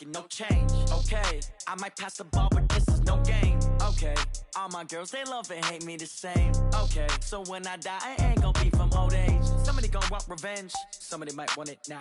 pocket, no change. Okay, I might pass the ball, but this is no game. Okay, all my girls, they love and hate me the same. Okay, so when I die, I ain't gon' be from old age. Somebody gon' want revenge, somebody might want it now.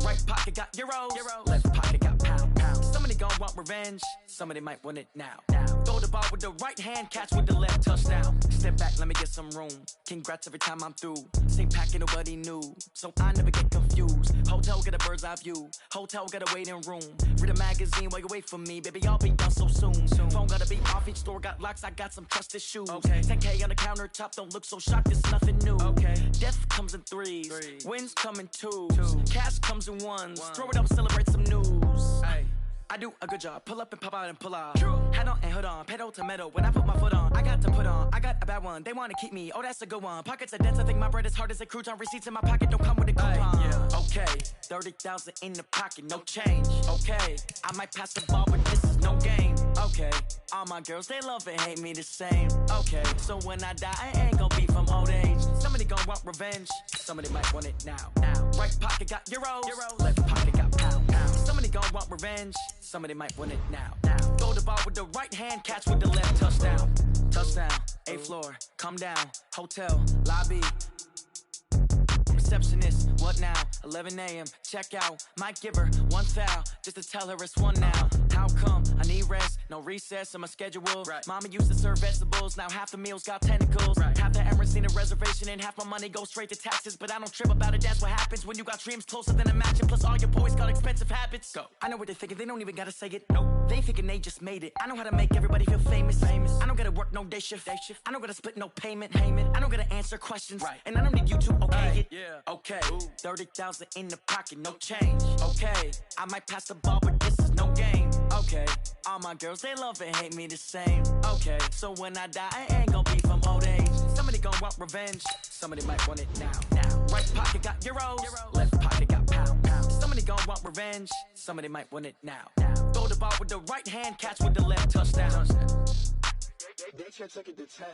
Right pocket got euros, left pocket got pound. Somebody gon' want revenge, somebody might want it now. Throw the ball with the right hand, catch with the left, touchdown. Step back, let me get some room. Congrats every time I'm through. Same packet, nobody knew, so I never get confused. Hotel get a bird's eye view, hotel got a waiting room. Read a magazine while you wait for me, baby, I'll be done so soon. Phone gotta be off, each store got locks, I got some trusted shoes. 10K on the countertop, don't look so shocked, it's nothing new. Death comes in threes, wins come in twos, cash comes in ones. Throw it up, celebrate some news. I do a good job, pull up and pop out and pull out. Head on and hood on, pedal to metal. When I put my foot on, I got to put on. I got a bad one, they wanna keep me, oh that's a good one. Pockets are dense, I think my bread is hard as a crouton. Receipts in my pocket don't come with a coupon. Okay, 30,000 in the pocket, no change. Okay, I might pass the ball, but this is no game. Okay, all my girls, they love and hate me the same. Okay, so when I die, I ain't gon' be from old age. Somebody gon' want revenge, somebody might want it now. Right pocket got euros, left pocket got pound. Somebody gon' want revenge, somebody might want it now. Throw the ball with the right hand, catch with the left, touchdown. Touchdown, 8th floor, come down, hotel, lobby. Receptionist, what now? 11 a.m. check out. Might give her one foul just to tell her it's one now. How come? I need rest, no recess in my schedule. Mama used to serve vegetables, now half the meals got tentacles. Half the errands need a reservation and half my money goes straight to taxes. But I don't trip about it, that's what happens when you got dreams closer than a mansion. Plus all your boys got expensive habits. Go. I know what they're thinking, they don't even gotta say it. Nope. They thinking they just made it. I know how to make everybody feel famous. I don't gotta work no day shift. I don't gotta split no payment. I don't gotta answer questions. And I don't need you to okay it. Okay, 30,000 in the pocket, no change. Okay, I might pass the ball, but this is no game. Okay, all my girls, they love and hate me the same. Okay, so when I die, I ain't gon' be from old age. Somebody gon' want revenge, somebody might want it now. Right pocket got euros, left pocket got pound. Somebody gon' want revenge, somebody might want it now. Throw the ball with the right hand, catch with the left, touchdown. They can't take it to 10.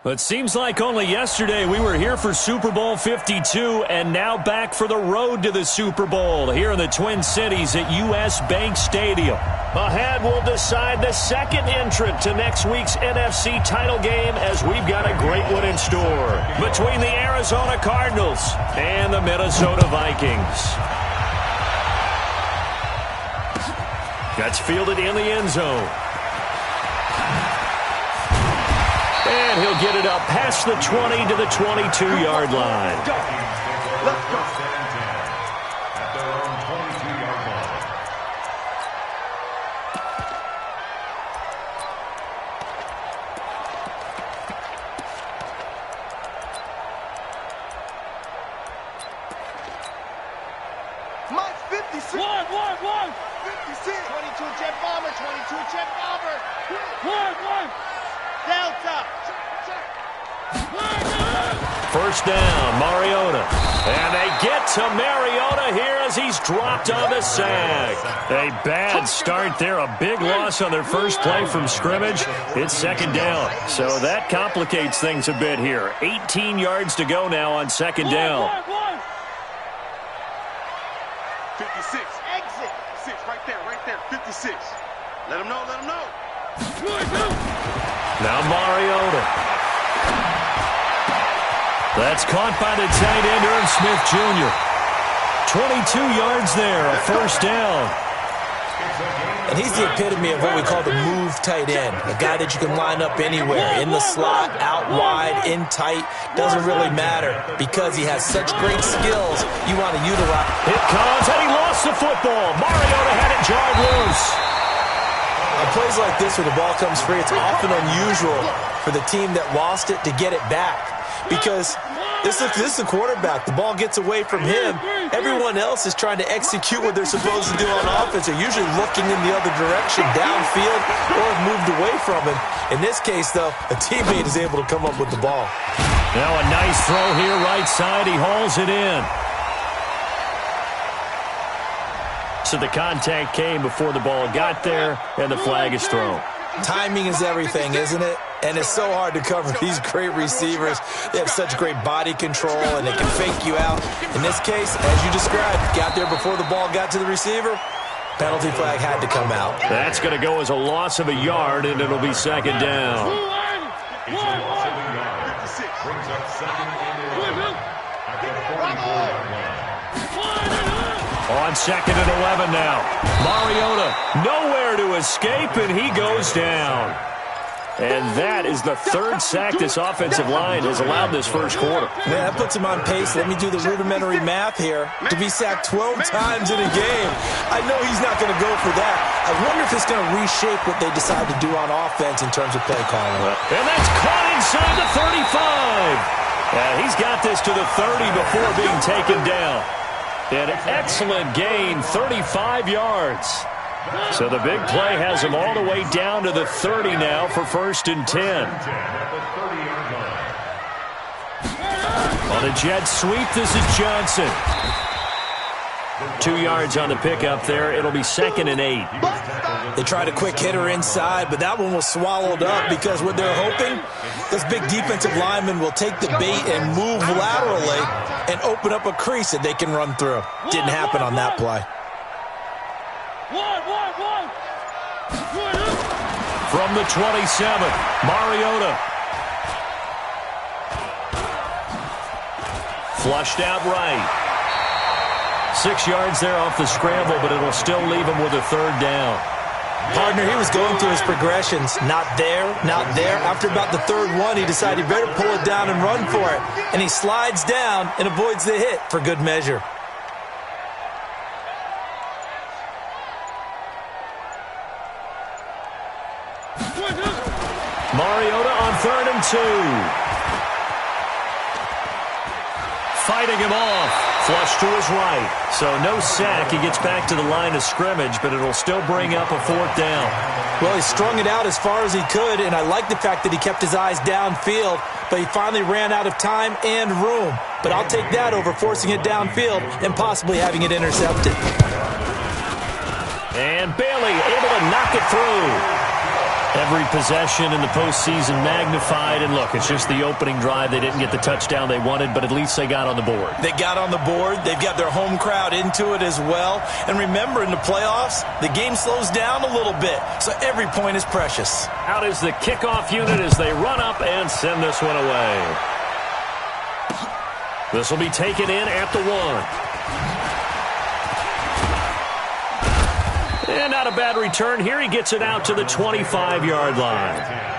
It seems like only yesterday we were here for Super Bowl 52 and now back for the road to the Super Bowl here in the Twin Cities at US Bank Stadium. Ahead, we'll decide the second entrant to next week's NFC title game as we've got a great one in store between the Arizona Cardinals and the Minnesota Vikings. That's fielded in the end zone. And he'll get it up past the 20 to the 22-yard line. Let's go. At their own 22-yard line. Mike, 56. One. 56. 22 jet bomber, 22 jet bomber. One. Delta. First down, Mariota. And they get to Mariota here as he's dropped on the sack. A bad start there, a big loss on their first play from scrimmage. It's second down, so that complicates things a bit here. 18 yards to go now on second down. 56. Exit. 6, right there. 56. Let him know. Now Mariota. That's caught by the tight end, Irv Smith Jr. 22 yards there, a first down. And he's the epitome of what we call the move tight end, a guy that you can line up anywhere, in the slot, out wide, in tight, doesn't really matter because he has such great skills you want to utilize. It comes, and he lost the football. Mariota had it jarred loose. On plays like this where the ball comes free, it's often unusual for the team that lost it to get it back. because this is a quarterback. The ball gets away from him. Everyone else is trying to execute what they're supposed to do on offense. They're usually looking in the other direction, downfield, or have moved away from him. In this case, though, a teammate is able to come up with the ball. Now a nice throw here, right side. He hauls it in. So the contact came before the ball got there, and the flag is thrown. Timing is everything, isn't it? And it's so hard to cover these great receivers. They have such great body control, and they can fake you out. In this case, as you described, got there before the ball got to the receiver. Penalty flag had to come out. That's going to go as a loss of a yard, and it'll be second down. It's a loss of a yard. Brings up second and 11 at the 44-yard line. On second and 11 now. Mariota nowhere to escape, and he goes down. And that is the third sack this offensive line has allowed this first quarter. Yeah, that puts him on pace. Let me do the rudimentary math here. To be sacked 12 times in a game, I know he's not going to go for that. I wonder if it's going to reshape what they decide to do on offense in terms of play calling. And that's caught inside the 35. He's got this to the 30 before being taken down. An excellent gain, 35 yards. So the big play has him all the way down to the 30 now for first and 10. On a jet sweep, this is Johnson. 2 yards on the pickup there. It'll be second and 8. They tried a quick hitter inside, but that one was swallowed up because what they're hoping, this big defensive lineman will take the bait and move laterally and open up a crease that they can run through. Didn't happen on that play. From the 27, Mariota. Flushed out right. 6 yards there off the scramble, but it'll still leave him with a third down. Partner, he was going through his progressions. Not there, not there. After about the third one, he decided he better pull it down and run for it. And he slides down and avoids the hit for good measure. Mariota on 3rd and 2. Fighting him off. Flush to his right. So no sack. He gets back to the line of scrimmage, but it'll still bring up a 4th down. Well, he strung it out as far as he could, and I like the fact that he kept his eyes downfield, but he finally ran out of time and room. But I'll take that over forcing it downfield and possibly having it intercepted. And Bailey able to knock it through. Every possession in the postseason magnified. And look, it's just the opening drive. They didn't get the touchdown they wanted, but at least they got on the board. They got on the board. They've got their home crowd into it as well. And remember, in the playoffs, the game slows down a little bit, so every point is precious. Out is the kickoff unit as they run up and send this one away. This will be taken in at the 1. And not a bad return here. He gets it out to the 25-yard line.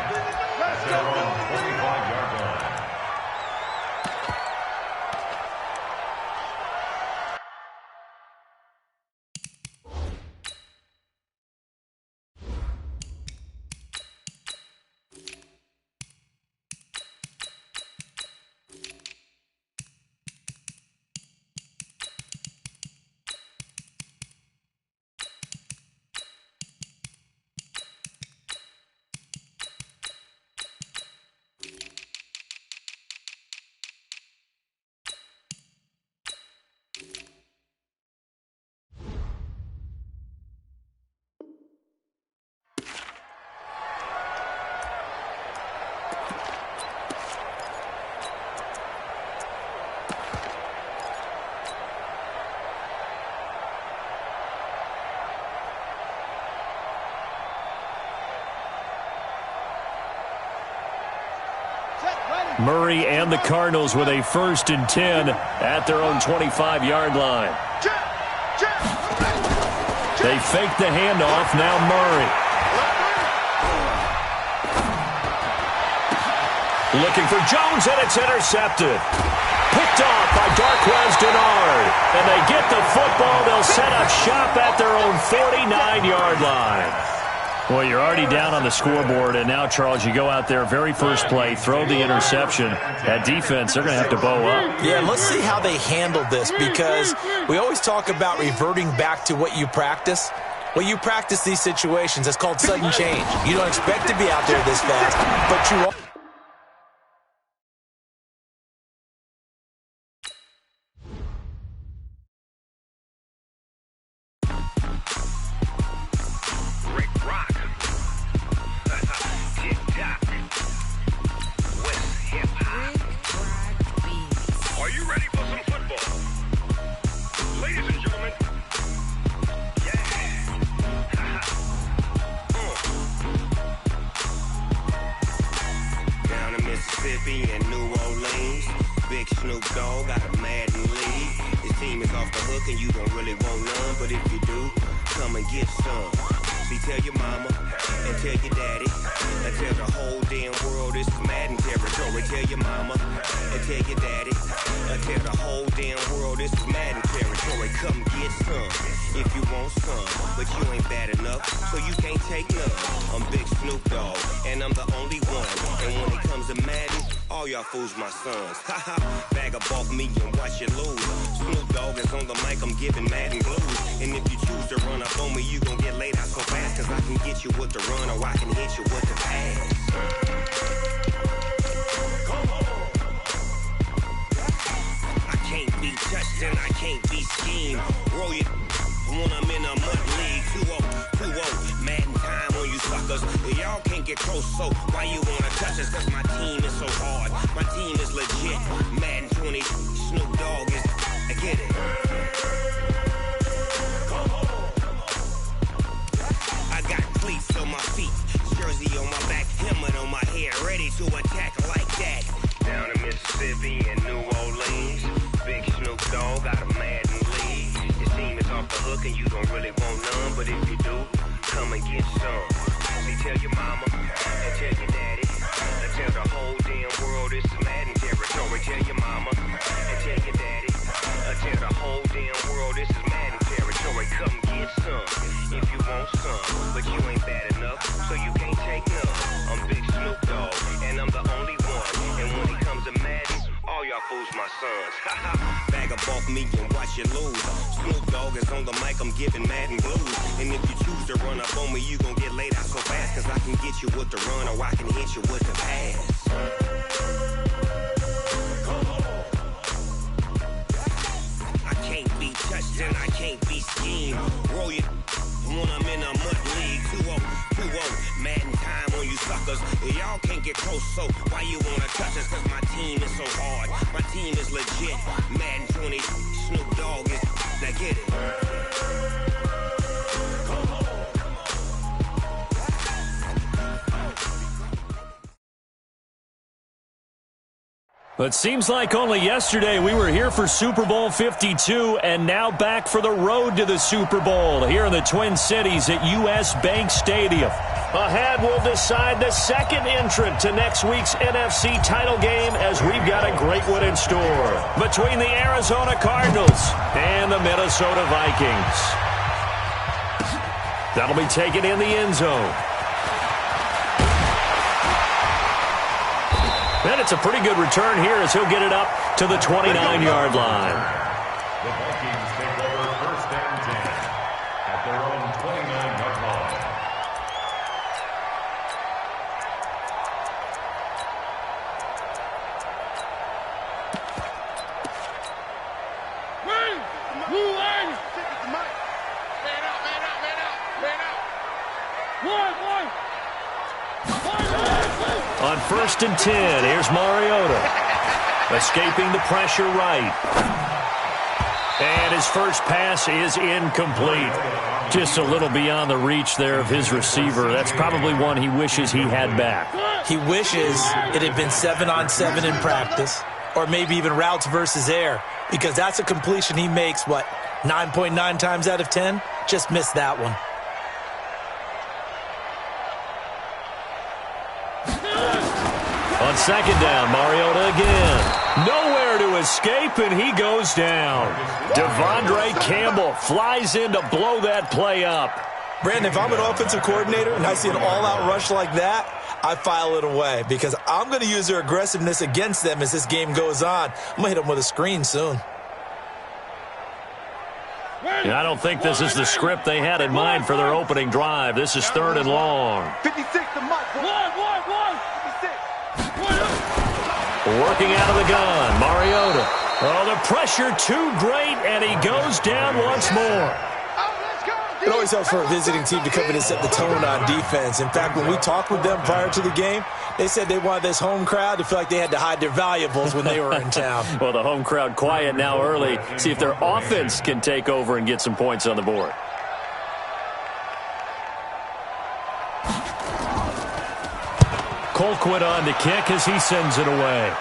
Murray and the Cardinals with a 1st and 10 at their own 25-yard line. They fake the handoff. Now Murray. Looking for Jones, and it's intercepted. Picked off by Darquez Dennard. And they get the football. They'll set up shop at their own 49-yard line. Well, you're already down on the scoreboard, and now, Charles, you go out there, very first play, throw the interception. That defense, they're going to have to bow up. Yeah, let's see how they handle this, because we always talk about reverting back to what you practice. Well, you practice these situations. It's called sudden change. You don't expect to be out there this fast, but you are. And New Orleans, Big Snoop Dogg got a Madden league. His team is off the hook and you don't really want none, but if you do, come and get some. See, tell your mama and tell your daddy and tell the whole damn world this is Madden territory. Tell your mama and tell your daddy and tell the whole damn world this is Madden territory. Come get some if you want some, but you ain't bad enough, so you can't take none. I'm Big Snoop Dogg and I'm the only one, and when it comes to Madden, all y'all fools my sons. Haha, bag up off me and watch you lose. Snoop Dogg is on the mic, I'm giving Madden blues. And if you choose to run up on me, you gon' get laid out so fast, cause I can get you with the run or I can hit you with the pass. I can't be touched and I can't be schemed. Roll it when I'm in a mud league. 2-0, Madden time on you suckers. Y'all can't get close, so why you wanna touch us? Cause my team is so hard, my team is legit. Madden 20, Snoop Dogg is, I get it. I got cleats on my feet, jersey on my back, helmet on my head, ready to attack like that. Down in Mississippi and New Orleans, Big Snoop Dogg got a Madden league. His team is off the hook and you don't really want none, but if you do, come and get some. See, tell your mama and tell your daddy and tell the whole damn world this is Madden territory. Tell your mama and tell your daddy and tell the whole damn world this is Madden territory. Come get some if you want some, but you ain't bad enough, so you can't take none. I'm Big Snoop Dogg and I'm the only one, and when it comes to Madden, all y'all fools my sons. Bag up off me and watch you lose. Snoop Dogg is on the mic, I'm giving Madden blues. And if you choose to run up on me, you gon' get laid out so fast, cause I can get you with the run or I can hit you with the pass. I can't be touched and I can't be schemed. Roll it when I'm in a mud league. 2-0, Madden time on you suckers. Y'all can't get close, so why you wanna touch us? Cause my team is so hard, my team is legit. Madden 20, Snoop Dogg is, now get it. But seems like only yesterday we were here for Super Bowl 52, and now back for the road to the Super Bowl here in the Twin Cities at US Bank Stadium. Ahead, we'll decide the second entrant to next week's NFC title game, as we've got a great one in store between the Arizona Cardinals and the Minnesota Vikings. That'll be taken in the end zone. And it's a pretty good return here as he'll get it up to the 29-yard line. The Vikings take over first and 10 at their own 29-yard line. On first and 10, here's Mariota. Escaping the pressure right. And his first pass is incomplete. Just a little beyond the reach there of his receiver. That's probably one he wishes he had back. He wishes it had been 7-on-7 in practice, or maybe even routes versus air, because that's a completion he makes, 9.9 times out of 10? Just missed that one. On second down, Mariota again. Nowhere to escape, and he goes down. Devondre Campbell flies in to blow that play up. Brandon, if I'm an offensive coordinator and I see an all-out rush like that, I file it away because I'm going to use their aggressiveness against them as this game goes on. I'm going to hit them with a screen soon. Yeah, I don't think this is the script they had in mind for their opening drive. This is 3rd and long. 56 to Mike. 56. Working out of the gun, Mariota. Oh, the pressure too great, and he goes down once more. It always helps for a visiting team to come in and set the tone on defense. In fact, when we talked with them prior to the game, they said they wanted this home crowd to feel like they had to hide their valuables when they were in town. Well, the home crowd quiet now early. See if their offense can take over and get some points on the board. Colquitt on the kick as he sends it away.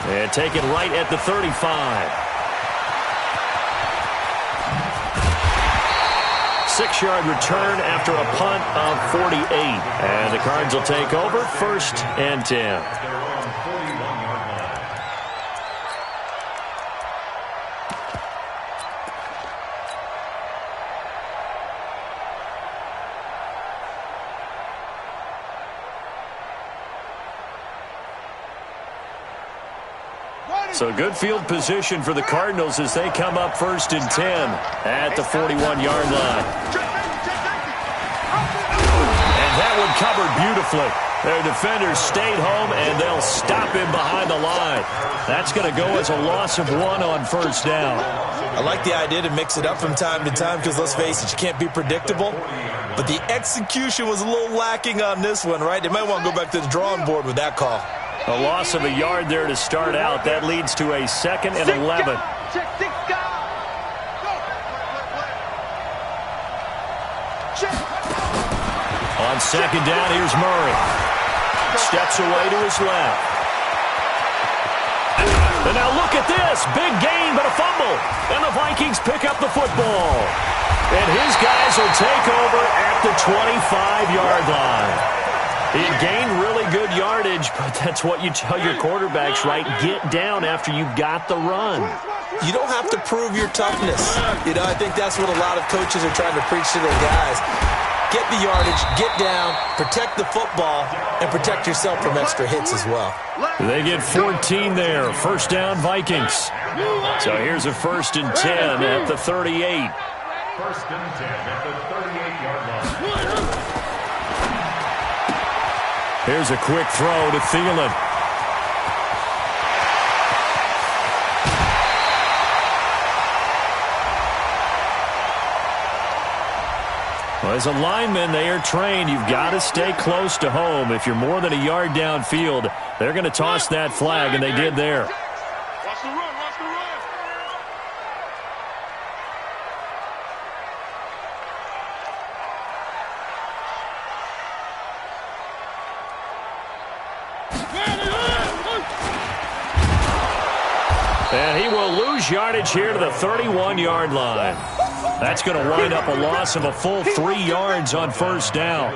And taken right at the 35. 6-yard return after a punt of 48. And the Cards will take over 1st and 10. So good field position for the Cardinals as they come up 1st and 10 at the 41-yard line. And that one covered beautifully. Their defenders stayed home, and they'll stop him behind the line. That's going to go as a loss of 1 on 1st down. I like the idea to mix it up from time to time because, let's face it, you can't be predictable. But the execution was a little lacking on this one, right? They might want to go back to the drawing board with that call. A loss of a yard there to start out. That leads to a 2nd and 11. On 2nd down, here's Murray. Steps away to his left. And now look at this. Big gain, but a fumble. And the Vikings pick up the football. And his guys will take over at the 25-yard line. He gained really good yardage, but that's what you tell your quarterbacks, right? Get down after you got the run. You don't have to prove your toughness. You know, I think that's what a lot of coaches are trying to preach to their guys. Get the yardage, get down, protect the football, and protect yourself from extra hits as well. They get 14 there. 1st down, Vikings. So here's a 1st and 10 at the 38. 1st and 10 at the 38-yard line. Here's a quick throw to Thielen. Well, as a lineman, they are trained. You've got to stay close to home. If you're more than a yard downfield, they're going to toss that flag, and they did there. Watch the run, watch the run. And he will lose yardage here to the 31-yard line. That's going to wind up a loss of a full 3 yards on 1st down.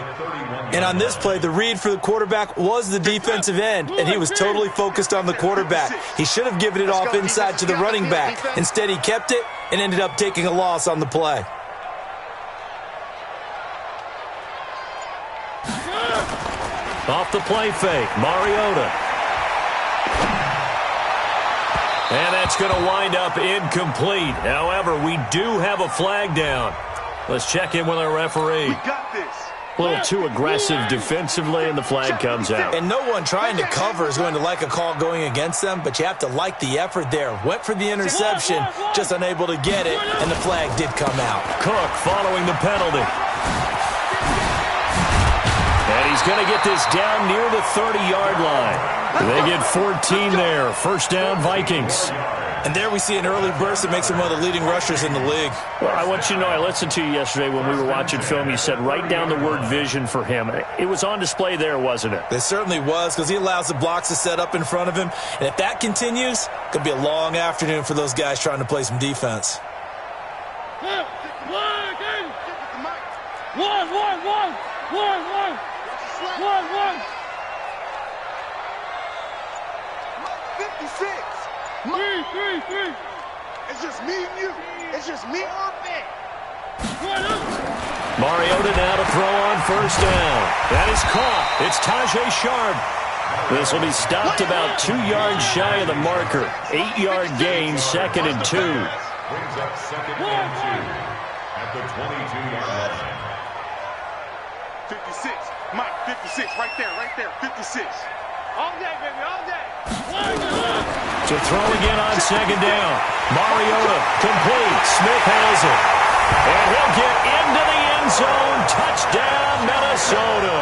And on this play, the read for the quarterback was the defensive end, and he was totally focused on the quarterback. He should have given it off inside to the running back. Instead, he kept it and ended up taking a loss on the play. Off the play fake, Mariota. And that's going to wind up incomplete. However, we do have a flag down. Let's check in with our referee. We got this. A little too aggressive defensively, and the flag comes out. And no one trying to cover is going to like a call going against them, but you have to like the effort there. Went for the interception, just unable to get it, and the flag did come out. Cook following the penalty. And he's going to get this down near the 30-yard line. They get 14 there. 1st down, Vikings. And there we see an early burst that makes him one of the leading rushers in the league. Well, I want you to know, I listened to you yesterday when we were watching film. You said write down the word vision for him. It was on display there, wasn't it? It certainly was, because he allows the blocks to set up in front of him. And if that continues, it's going to be a long afternoon for those guys trying to play some defense. One. 56. Three. It's just me and you. It's just me. Mariota now to throw on first down. That is caught. It's Tajay Sharp. This will be stopped about 2 yards shy of the marker. 8-yard gain, 2nd and 2. Brings up 2nd and 2 at the 22-yard line. 56. Mike, 56. Right there. 56. All day, baby, all day. To throw again on 2nd down. Mariota complete. Smith has it. And he'll get into the end zone. Touchdown, Minnesota.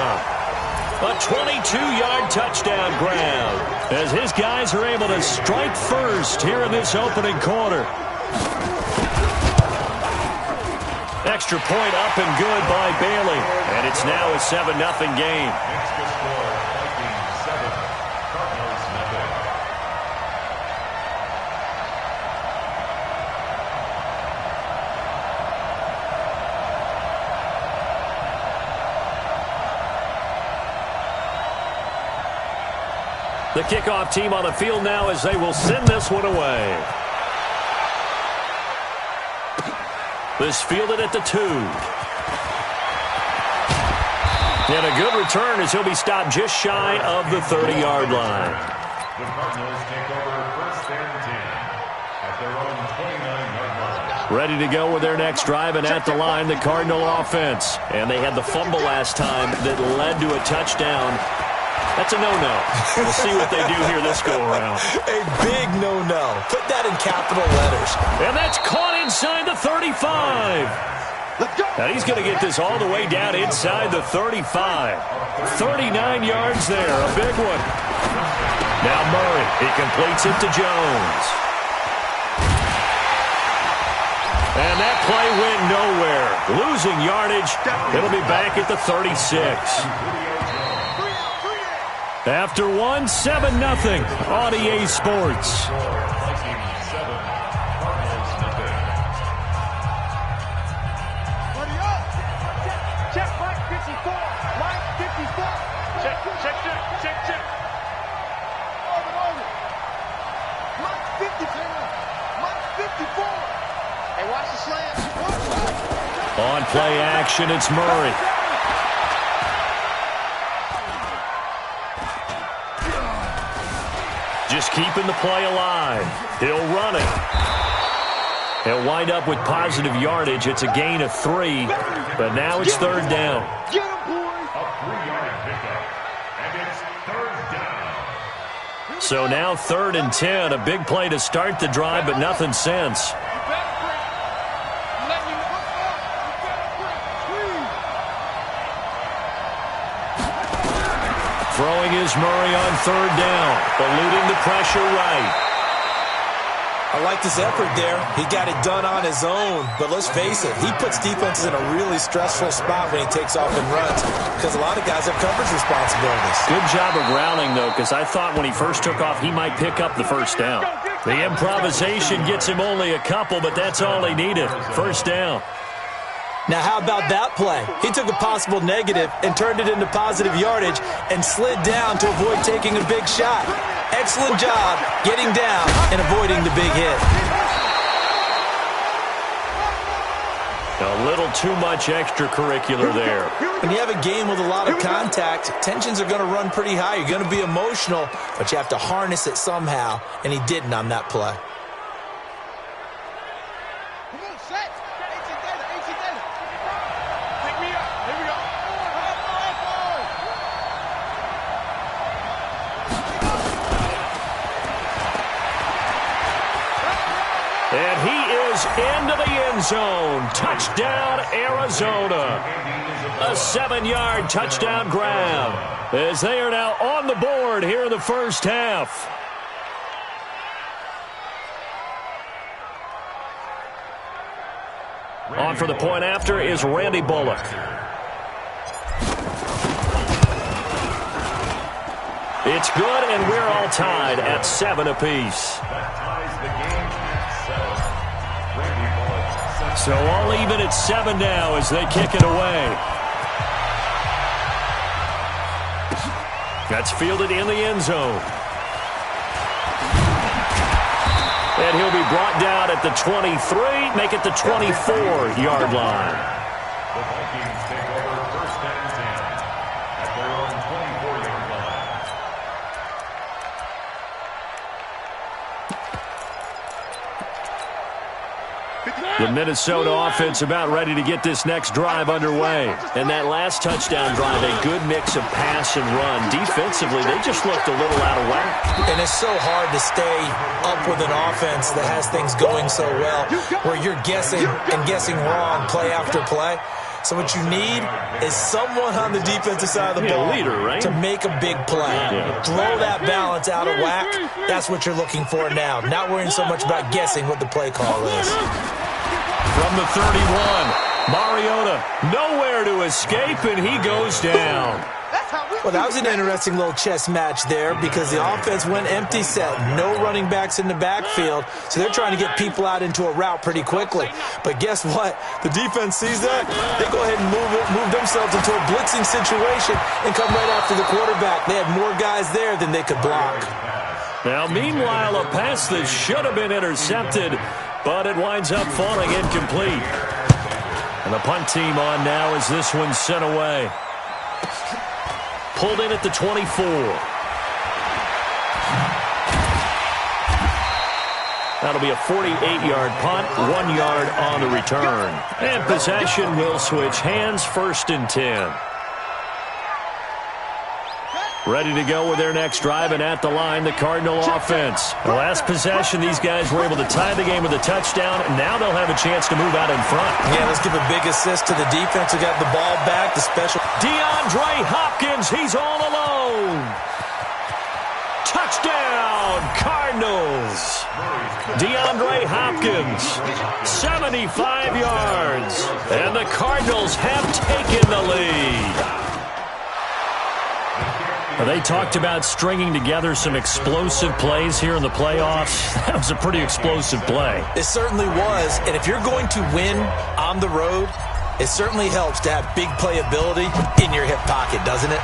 A 22-yard touchdown grab as his guys are able to strike first here in this opening quarter. Extra point up and good by Bailey. And it's now a 7-0 game. Extra score, Vikings 7, Cardinals nothing. The kickoff team on the field now as they will send this one away. This fielded at the 2. And a good return as he'll be stopped just shy of the 30-yard line. The Cardinals take over 1st and 10 at their own 29-yard line. Ready to go with their next drive, and at the line, the Cardinal offense. And they had the fumble last time that led to a touchdown. That's a no-no. We'll see what they do here this go-around. A big no-no. Put that in capital letters. And that's caught inside the 35. Now he's going to get this all the way down inside the 35. 39 yards there, a big one. Now Murray, he completes it to Jones. And that play went nowhere. Losing yardage. It'll be back at the 36. After 1, 7-0 on EA Sports. Check, Mike 54. Mike 54. Check. Over. Mike 54. Mike 54. Hey, watch the slant. On play action, it's Murray. Just keeping the play alive. He'll run it. He'll wind up with positive yardage. It's a gain of 3, but now it's 3rd down. Get him, boy. A 3-yard pickup, and it's 3rd down. So now 3rd and 10. A big play to start the drive, but nothing since. Throwing is Murray on 3rd down, eluding the pressure right. I like this effort there. He got it done on his own. But let's face it, he puts defenses in a really stressful spot when he takes off and runs because a lot of guys have coverage responsibilities. Good job of rallying, though, because I thought when he first took off, he might pick up the 1st down. The improvisation gets him only a couple, but that's all he needed. 1st down. Now, how about that play? He took a possible negative and turned it into positive yardage and slid down to avoid taking a big shot. Excellent job getting down and avoiding the big hit. A little too much extracurricular there. When you have a game with a lot of contact, tensions are going to run pretty high. You're going to be emotional, but you have to harness it somehow, and he didn't on that play. And he is into the end zone. Touchdown, Arizona. A 7-yard touchdown grab as they are now on the board here in the 1st half. On for the point after is Randy Bullock. It's good, and we're all tied at 7 apiece. That ties the game at 7. Randy Bullock. So all even at 7 now as they kick it away. That's fielded in the end zone. And he'll be brought down at the 23, make it the 24-yard line. The Vikings take over first and 10 at their own 24-yard line. The Minnesota offense about ready to get this next drive underway. And that last touchdown drive, a good mix of pass and run. Defensively, they just looked a little out of whack. And it's so hard to stay up with an offense that has things going so well, where you're guessing and guessing wrong play after play. So what you need is someone on the defensive side of the ball leader, right? to make a big play. Throw that balance out of whack. That's what you're looking for now. Not worrying so much about guessing what the play call is. From the 31, Mariota nowhere to escape, and he goes down. Well, that was an interesting little chess match there because the offense went empty set. No running backs in the backfield, so they're trying to get people out into a route pretty quickly. But guess what? The defense sees that. They go ahead and move themselves into a blitzing situation and come right after the quarterback. They had more guys there than they could block. Now, meanwhile, a pass that should have been intercepted, but it winds up falling incomplete. And the punt team on now as this one's sent away. Pulled in at the 24. That'll be a 48-yard punt, 1 yard on the return. And possession will switch hands, first and 10. Ready to go with their next drive, and at the line, the Cardinal offense. The last possession, these guys were able to tie the game with a touchdown, and now they'll have a chance to move out in front. Yeah, let's give a big assist to the defense who got the ball back. The special DeAndre Hopkins, he's all alone. Touchdown, Cardinals. DeAndre Hopkins, 75 yards, and the Cardinals have taken the lead. They talked about stringing together some explosive plays here in the playoffs. That was a pretty explosive play. It certainly was, and if you're going to win on the road, it certainly helps to have big playability in your hip pocket, doesn't it?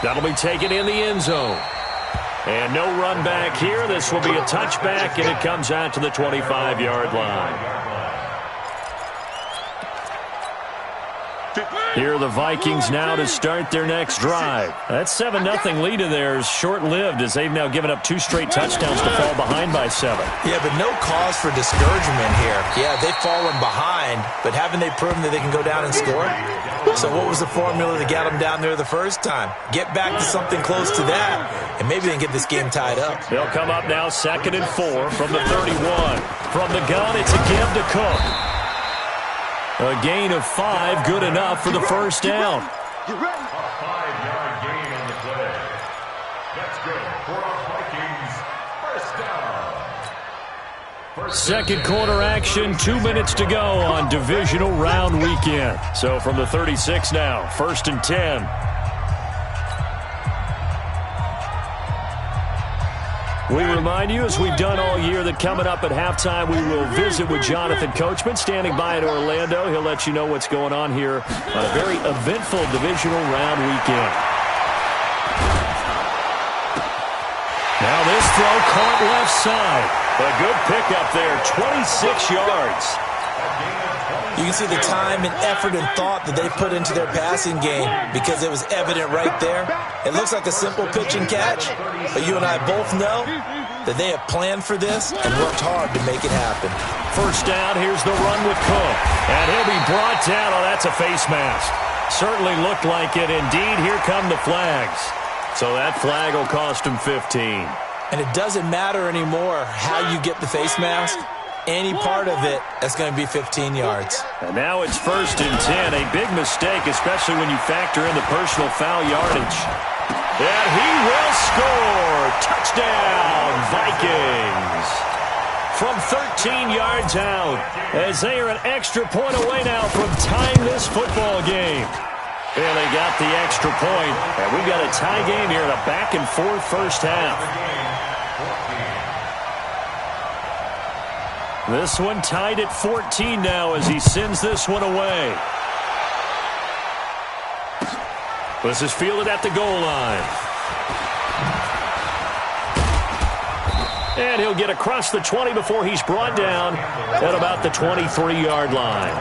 That'll be taken in the end zone. And no run back here. This will be a touchback, and it comes out to the 25-yard line. Here are the Vikings now to start their next drive. That 7-0 lead of theirs short-lived as they've now given up 2 straight touchdowns to fall behind by 7. Yeah, but no cause for discouragement here. Yeah, they've fallen behind, but haven't they proven that they can go down and score? So what was the formula that got them down there the first time? Get back to something close to that, and maybe they can get this game tied up. They'll come up now 2nd and 4 from the 31. From the gun, it's a give to Cook. A gain of 5, good enough for the first down. A 5-yard gain on the play. That's good for our Vikings. First down. Second quarter action, 2 minutes to go on divisional round weekend. So from the 36 now, 1st and 10. We remind you, as we've done all year, that coming up at halftime, we will visit with Jonathan Coachman, standing by in Orlando. He'll let you know what's going on here on a very eventful divisional round weekend. Now this throw caught left side. A good pickup there, 26 yards. You can see the time and effort and thought that they put into their passing game because it was evident right there. It looks like a simple pitch and catch, but you and I both know that they have planned for this and worked hard to make it happen. First down, here's the run with Cook. And he'll be brought down. Oh, that's a face mask. Certainly looked like it. Indeed, here come the flags. So that flag will cost him 15. And it doesn't matter anymore how you get the face mask. Any part of it, that's going to be 15 yards. And now it's 1st and 10. A big mistake, especially when you factor in the personal foul yardage. And he will score. Touchdown, Vikings. From 13 yards out, as they are an extra point away now from tying this football game. And they got the extra point. And we've got a tie game here in a back-and-forth first half. This one tied at 14 now as he sends this one away. This is fielded at the goal line. And he'll get across the 20 before he's brought down at about the 23-yard line.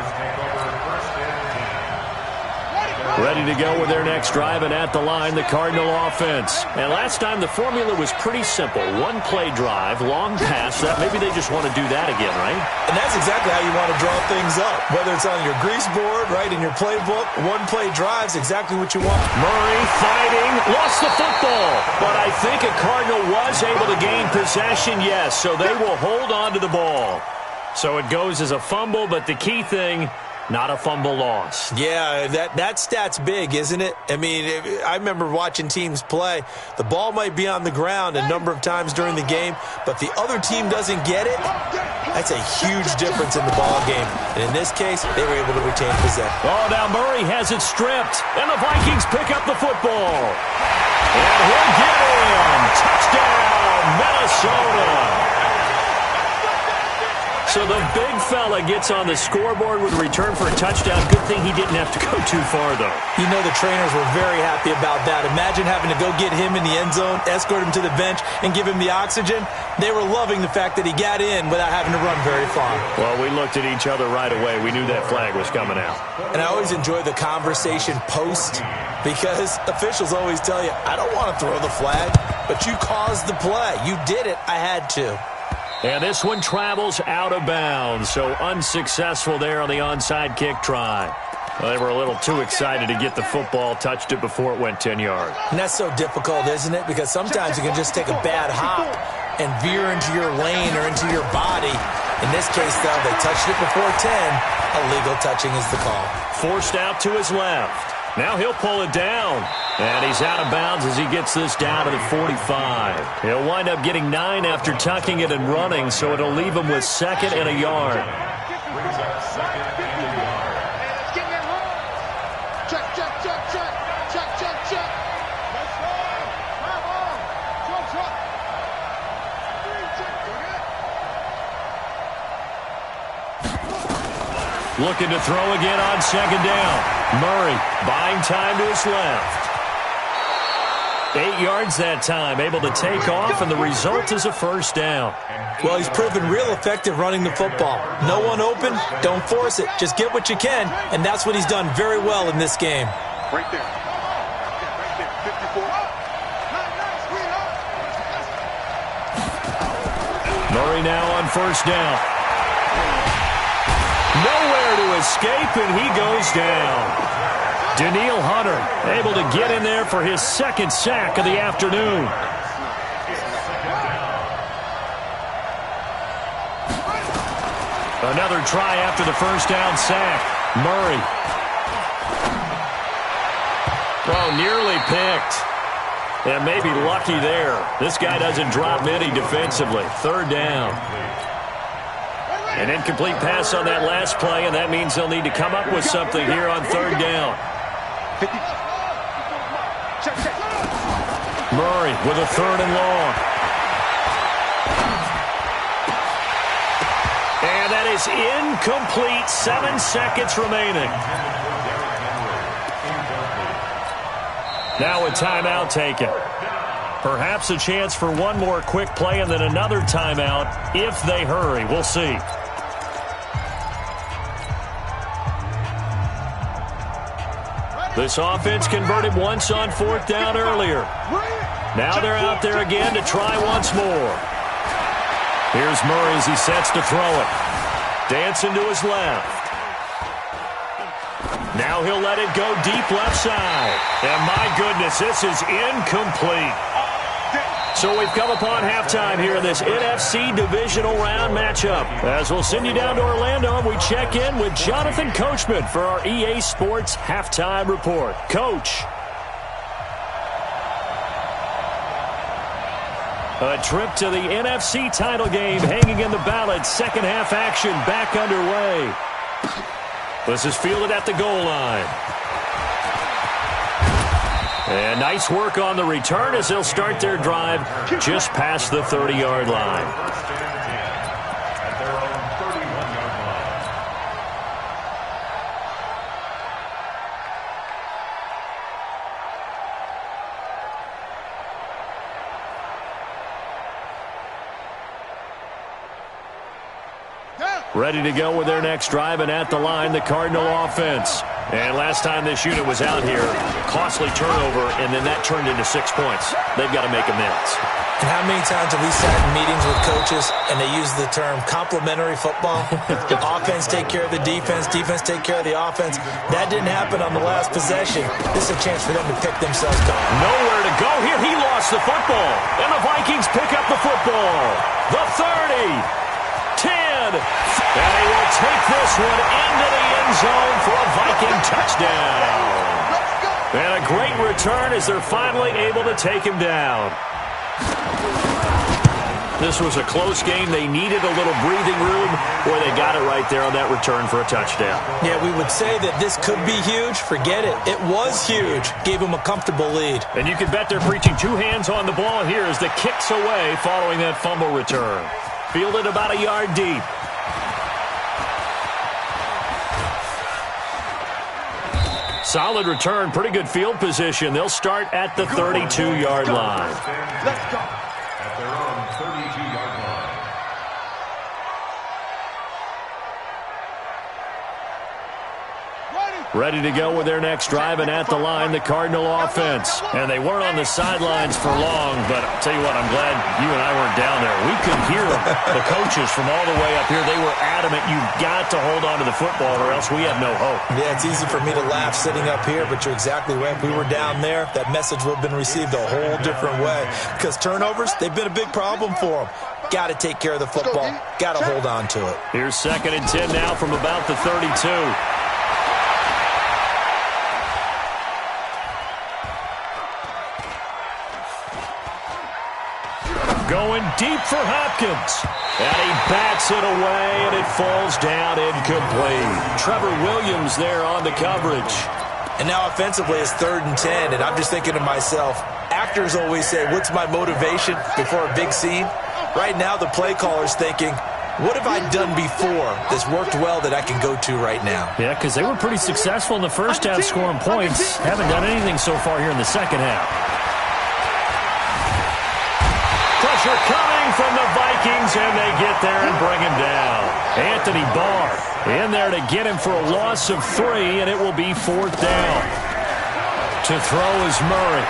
Ready to go with their next drive, and at the line, the Cardinal offense. And last time, the formula was pretty simple. One-play drive, long pass. Maybe they just want to do that again, right? And that's exactly how you want to draw things up. Whether it's on your grease board, right, in your playbook, one-play drive's exactly what you want. Murray fighting, lost the football. But I think a Cardinal was able to gain possession, yes, so they will hold on to the ball. So it goes as a fumble, but the key thing, not a fumble loss. Yeah, that stat's big, isn't it? I mean, I remember watching teams play. The ball might be on the ground a number of times during the game, but the other team doesn't get it. That's a huge difference in the ball game. And in this case, they were able to retain possession. Oh, now Murray has it stripped, and the Vikings pick up the football. And he'll get in. Touchdown, Minnesota. So the big fella gets on the scoreboard with a return for a touchdown. Good thing he didn't have to go too far, though. You know the trainers were very happy about that. Imagine having to go get him in the end zone, escort him to the bench, and give him the oxygen. They were loving the fact that he got in without having to run very far. Well, we looked at each other right away. We knew that flag was coming out. And I always enjoy the conversation post, because officials always tell you, I don't want to throw the flag, but you caused the play. You did it. I had to. And this one travels out of bounds, so unsuccessful there on the onside kick try. Well, they were a little too excited to get the football, touched it before it went 10 yards. And that's so difficult, isn't it? Because sometimes you can just take a bad hop and veer into your lane or into your body. In this case, though, they touched it before 10. Illegal touching is the call. Forced out to his left. Now he'll pull it down. And he's out of bounds as he gets this down to the 45. He'll wind up getting 9 after tucking it and running, so it'll leave him with 2nd and a yard. Brings up 2nd and a yard. Let's get it home. Check, check, check, check. Check, check, check. Let's go. Come on. Check, check. Looking to throw again on 2nd down. Murray buying time to his left. 8 yards that time, able to take off, and the result is a first down. Well, he's proven real effective running the football. No one open, don't force it. Just get what you can, and that's what he's done very well in this game. Right there. Right there. 54. Murray now on 1st down. Nowhere to escape, and he goes down. Daniil Hunter able to get in there for his 2nd sack of the afternoon. Another try after the 1st down sack. Murray. Oh, nearly picked. And maybe lucky there. This guy doesn't drop many defensively. 3rd down. An incomplete pass on that last play, and that means they'll need to come up with something here on 3rd down. Murray with a 3rd and long. And that is incomplete. 7 seconds remaining. Now a timeout taken. Perhaps a chance for one more quick play and then another timeout if they hurry. We'll see. This offense converted once on 4th down earlier. Now they're out there again to try once more. Here's Murray as he sets to throw it. Dancing to his left. Now he'll let it go deep left side. And my goodness, this is incomplete. So we've come upon halftime here in this NFC divisional round matchup. As we'll send you down to Orlando, we check in with Jonathan Coachman for our EA Sports Halftime Report. Coach. A trip to the NFC title game hanging in the balance. 2nd half action back underway. This is fielded at the goal line. And nice work on the return as they'll start their drive just past the 30-yard line. At their own 31-yard line. Ready to go with their next drive, and at the line, the Cardinal offense. And last time this unit was out here, costly turnover, and then that turned into 6 points. They've got to make amends. And how many times have we sat in meetings with coaches and they use the term complementary football? Offense take care of the defense, defense take care of the offense. That didn't happen on the last possession. This is a chance for them to pick themselves back. Nowhere to go here. He lost the football. And the Vikings pick up the football. The 30. 10, and he will take this one into the end zone for a Viking touchdown. And a great return as they're finally able to take him down. This was a close game. They needed a little breathing room, where they got it right there on that return for a touchdown. Yeah, we would say that this could be huge. Forget it. It was huge. Gave him a comfortable lead. And you can bet they're preaching 2 hands on the ball here as the kick's away following that fumble return. Fielded about a yard deep. Solid return, pretty good field position. They'll start at the 32-yard line. Let's go. At their own 32-yard line. Ready to go with their next drive, and at the line, the Cardinal offense. And they weren't on the sidelines for long, but I'll tell you what, I'm glad you and I weren't down there. We could hear them, the coaches from all the way up here. They were adamant, you've got to hold on to the football or else we have no hope. Yeah, it's easy for me to laugh sitting up here, but you're exactly right. If we were down there, that message would have been received a whole different way. Because turnovers, they've been a big problem for them. Got to take care of the football. Got to hold on to it. Here's 2nd and 10 now from about the 32. Going deep for Hopkins. And he bats it away, and it falls down incomplete. Trevor Williams there on the coverage. And now offensively it's 3rd and 10, and I'm just thinking to myself, actors always say, what's my motivation before a big scene? Right now the play caller's thinking, what have I done before that's worked well that I can go to right now? Yeah, because they were pretty successful in the first half scoring points. Haven't done anything so far here in the second half. Pressure coming from the Vikings, and they get there and bring him down. Anthony Barr in there to get him for a loss of 3, and it will be 4th down. To throw is Murray.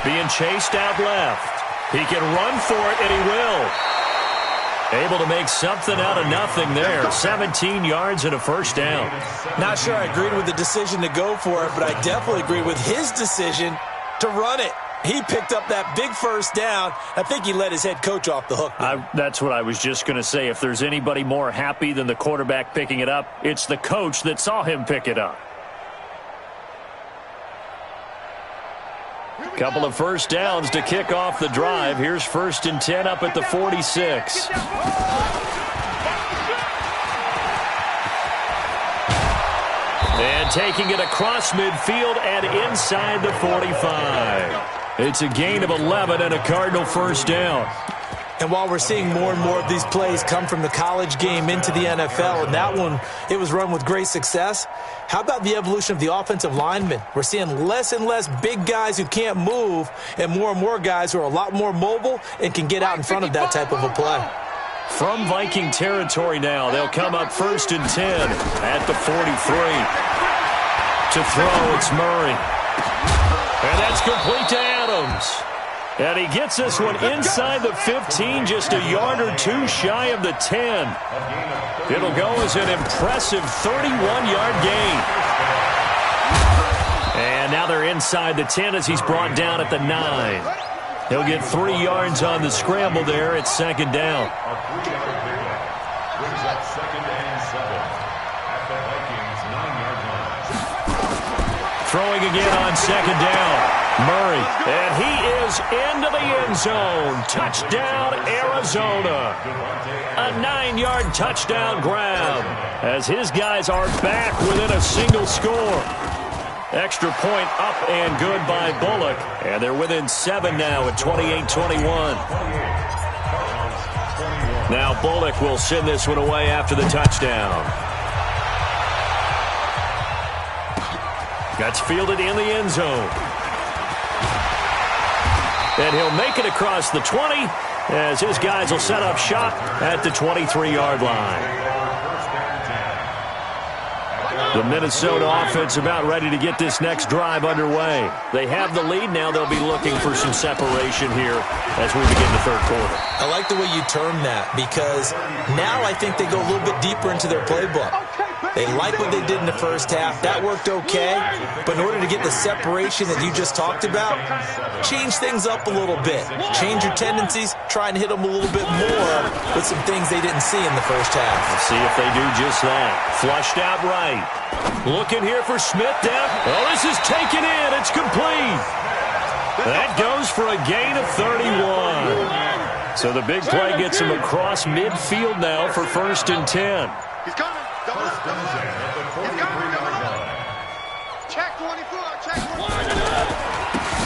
Being chased out left. He can run for it, and he will. Able to make something out of nothing there. 17 yards and a 1st down. Not sure I agreed with the decision to go for it, but I definitely agree with his decision to run it. He picked up that big 1st down. I think he let his head coach off the hook. That's what I was just going to say. If there's anybody more happy than the quarterback picking it up, it's the coach that saw him pick it up. Couple of 1st downs to kick off the drive. Here's 1st and 10 up at the 46. And taking it across midfield and inside the 45. It's a gain of 11 and a Cardinal 1st down. And while we're seeing more and more of these plays come from the college game into the NFL, and that one, it was run with great success, how about the evolution of the offensive linemen? We're seeing less and less big guys who can't move and more guys who are a lot more mobile and can get out in front of that type of a play. From Viking territory now, they'll come up 1st and 10 at the 43. To throw, it's Murray. And that's complete to Adams. And he gets this one inside the 15, just a yard or 2 shy of the 10. It'll go as an impressive 31-yard gain. And now they're inside the 10 as he's brought down at the 9. He'll get 3 yards on the scramble there at 2nd down. Brings up 2nd and 7 at the Vikings 9-yard line. Throwing again on 2nd down. Murray, and he is into the end zone. Touchdown, Arizona. A 9-yard touchdown grab as his guys are back within a single score. Extra point up and good by Bullock. And they're within 7 now at 28-21. Now Bullock will send this one away after the touchdown. That's fielded in the end zone. And he'll make it across the 20 as his guys will set up shop at the 23-yard line. The Minnesota offense about ready to get this next drive underway. They have the lead now. They'll be looking for some separation here as we begin the third quarter. I like the way you term that because now I think they go a little bit deeper into their playbook. They like what they did in the first half. That worked okay. But in order to get the separation that you just talked about, change things up a little bit. Change your tendencies. Try and hit them a little bit more with some things they didn't see in the first half. Let's see if they do just that. Flushed out right. Looking here for Smith down. Oh, this is taken in. It's complete. That goes for a gain of 31. So the big play gets him across midfield now for 1st and 10. He's coming. Double up. He's coming. Check 24. Check 24.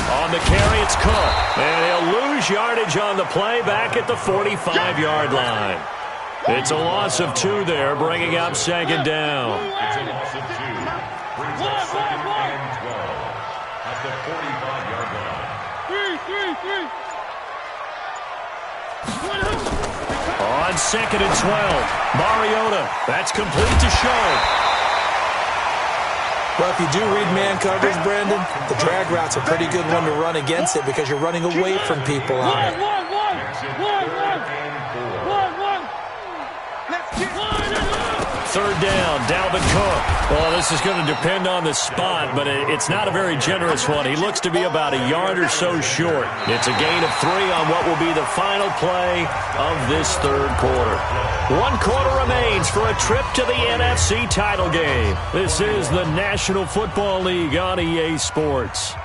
On the carry, it's Cook. And he'll lose yardage on the play back at the 45-yard line. It's a loss of 2 there, bringing up 2nd down. It's a loss of 2. Brings up 2nd and 12 at the 45-yard line. 3. On 2nd and 12, Mariota. That's complete to Shaw. Well, if you do read man coverage, Brandon, the drag route's a pretty good one to run against it because you're running away from people on it. Third down, Dalvin Cook. Well, this is going to depend on the spot, but it's not a very generous one. He looks to be about a yard or so short. It's a gain of 3 on what will be the final play of this third quarter. 1 quarter remains for a trip to the NFC title game. This is the National Football League on EA Sports.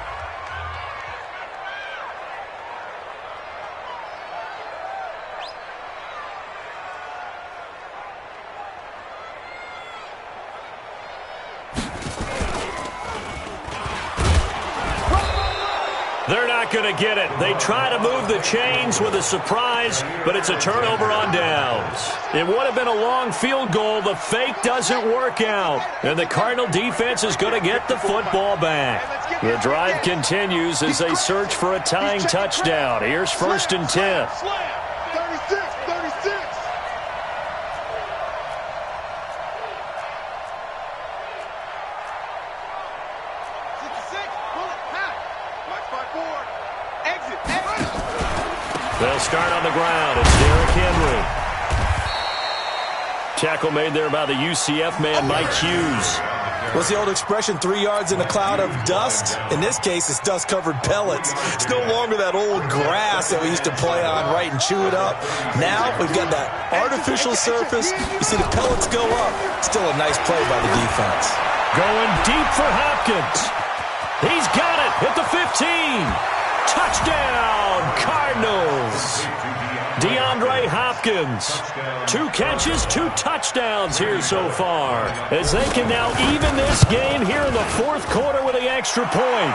They're not going to get it. They try to move the chains with a surprise, but it's a turnover on downs. It would have been a long field goal. The fake doesn't work out, and the Cardinal defense is going to get the football back. The drive continues as they search for a tying touchdown. Here's 1st and 10. 36. They'll start on the ground. It's Derrick Henry. Tackle made there by the UCF man, Mike Hughes. What's the old expression, 3 yards in a cloud of dust? In this case, it's dust-covered pellets. It's no longer that old grass that we used to play on, right, and chew it up. Now we've got that artificial surface. You see the pellets go up. Still a nice play by the defense. Going deep for Hopkins. He's got it at the 15. Touchdown, Cardinals. DeAndre Hopkins. 2 catches, 2 touchdowns here so far, as they can now even this game here in the 4th quarter with the extra point.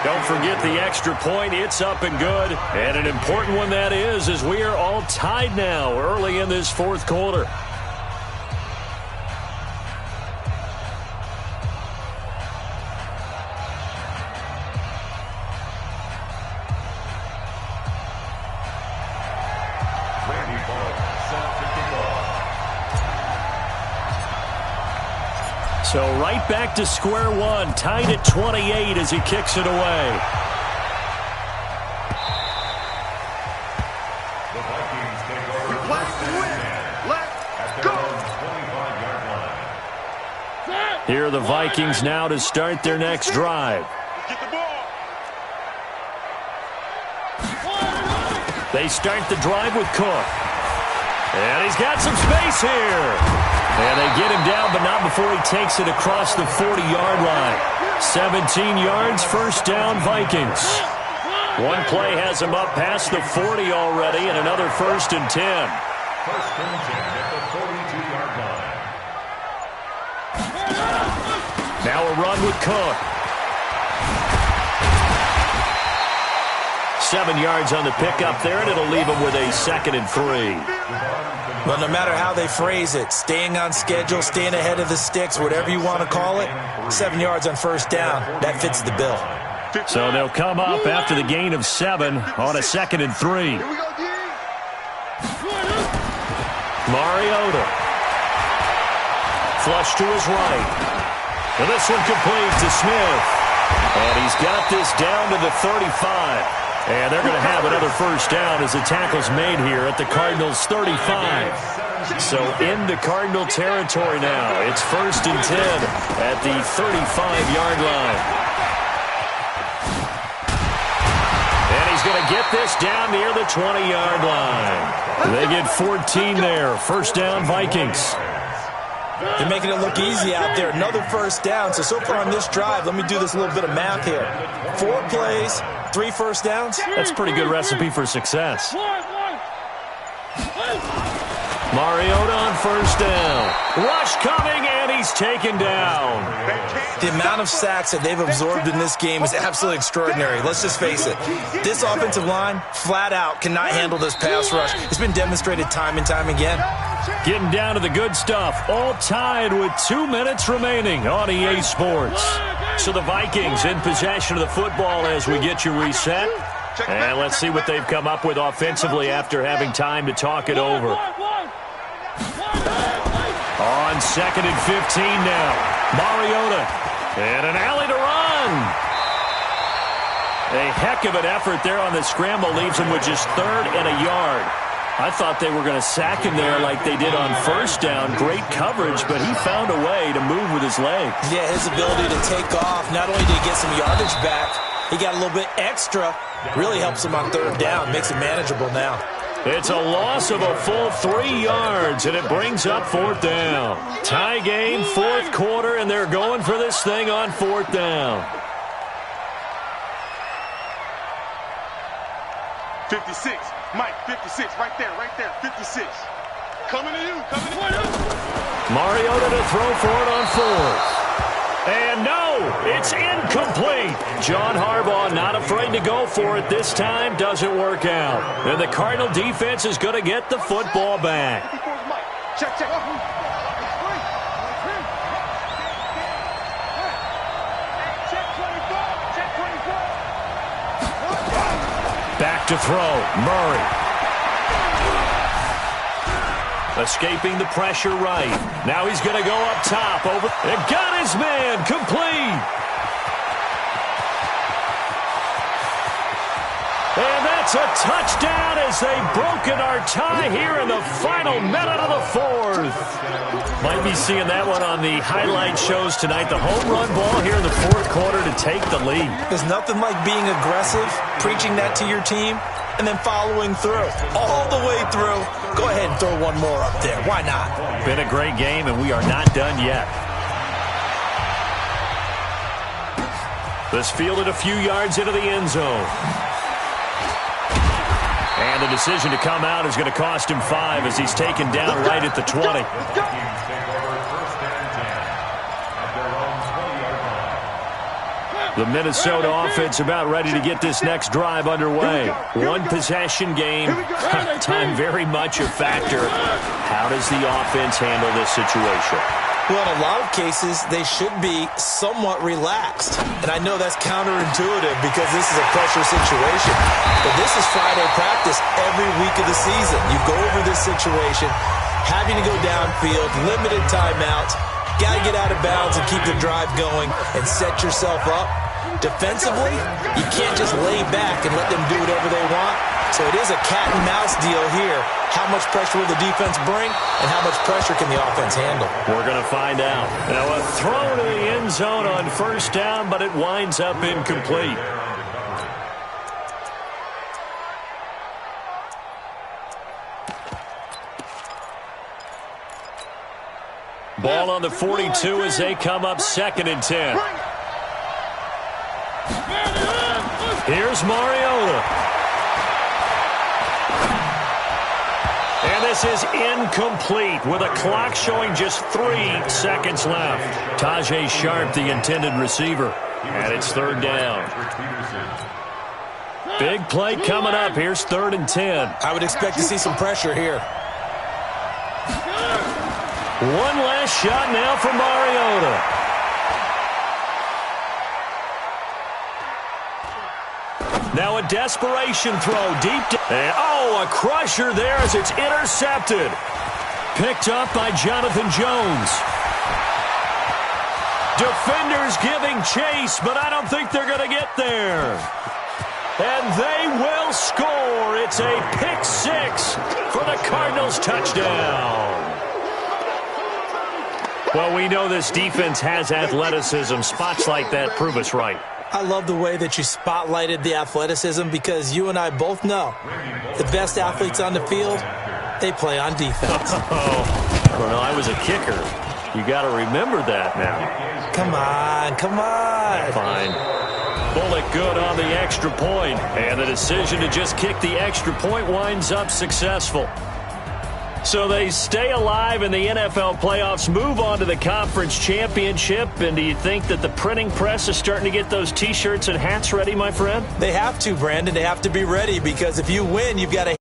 Don't forget the extra point. It's up and good, and an important one that is, as we are all tied now early in this 4th quarter. So right back to square one, tied at 28 as he kicks it away. The Vikings take over. Let's go. Here are the Vikings now to start their next drive. Get the ball. They start the drive with Cook. And he's got some space here. And they get him down, but not before he takes it across the 40-yard line. 17 yards, 1st down, Vikings. One play has him up past the 40 already, and another 1st and 10. 1st and 10 at the 42-yard line. Now a run with Cook. 7 yards on the pickup there, and it'll leave him with a 2nd and 3. But no matter how they phrase it, staying on schedule, staying ahead of the sticks, whatever you want to call it, 7 yards on 1st down, that fits the bill. So they'll come up after the gain of 7 on a 2nd and 3. Here we go, D. Mariota. Flush to his right. And this one complete to Smith. And he's got this down to the 35. And they're going to have another first down as the tackle's made here at the Cardinals' 35. So into Cardinal territory now. It's 1st and 10 at the 35-yard line. And he's going to get this down near the 20-yard line. They get 14 there. First down, Vikings. They're making it look easy out there. Another first down. So far on this drive, let me do this little bit of math here. 4 plays, 3 first downs. That's a pretty good recipe for success. Mariota on first down. Rush coming, and he's taken down. The amount of sacks that they've absorbed in this game is absolutely extraordinary. Let's just face it. This offensive line, flat out, cannot handle this pass rush. It's been demonstrated time and time again. Getting down to the good stuff. All tied with 2 minutes remaining on EA Sports. So the Vikings in possession of the football as we get you reset. And let's see what they've come up with offensively after having time to talk it over. On 2nd and 15 now. Mariota. And an alley to run. A heck of an effort there on the scramble. Leaves him with just 3rd and a yard. I thought they were going to sack him there like they did on first down. Great coverage, but he found a way to move with his legs. Yeah, his ability to take off. Not only did he get some yardage back, he got a little bit extra. Really helps him on 3rd down. Makes it manageable now. It's a loss of a full 3 yards, and it brings up 4th down. Tie game, 4th quarter, and they're going for this thing on 4th down. 56. Mike, 56. Right there, 56. Coming to you, coming to you. Mariota to throw for it on 4th. And no, it's incomplete. John Harbaugh not afraid to go for it this time. Doesn't work out. And the Cardinal defense is going to get the football back. Check, check. Back to throw. Murray. Escaping the pressure right. Now he's going to go up top. Over. And got his man. Complete. And that's a touchdown as they've broken our tie here in the final minute of the 4th. Might be seeing that one on the highlight shows tonight. The home run ball here in the 4th quarter to take the lead. There's nothing like being aggressive, preaching that to your team, and then following through. All the way through. Go ahead and throw one more up there. Why not? Been a great game, and we are not done yet. This fielded a few yards into the end zone. And the decision to come out is going to cost him 5 as he's taken down right at the 20. The Minnesota offense about ready to get this next drive underway. One possession game. Time very much a factor. How does the offense handle this situation? Well, in a lot of cases, they should be somewhat relaxed. And I know that's counterintuitive because this is a pressure situation. But this is Friday practice every week of the season. You go over this situation, having to go downfield, limited timeouts, got to get out of bounds and keep the drive going and set yourself up. Defensively, you can't just lay back and let them do whatever they want. So it is a cat and mouse deal here. How much pressure will the defense bring and how much pressure can the offense handle? We're going to find out. Now a throw to the end zone on first down, but it winds up incomplete. Ball on the 42 as they come up 2nd and 10. Here's Mariota. And this is incomplete with a clock showing just 3 seconds left. Tajay Sharp, the intended receiver. And it's 3rd down. Big play coming up. Here's 3rd and 10. I would expect to see some pressure here. One last shot now for Mariota. Now a desperation throw deep. And, a crusher there as it's intercepted. Picked up by Jonathan Jones. Defenders giving chase, but I don't think they're going to get there. And they will score. It's a pick six for the Cardinals touchdown. Well, we know this defense has athleticism. Spots like that prove us right. I love the way that you spotlighted the athleticism because you and I both know the best athletes on the field, they play on defense. Well, I was a kicker. You got to remember that now. Come on. Fine. Bullet good on the extra point, and the decision to just kick the extra point winds up successful. So they stay alive in the NFL playoffs, move on to the conference championship, and do you think that the printing press is starting to get those T-shirts and hats ready, my friend? They have to, Brandon. They have to be ready because if you win, you've got to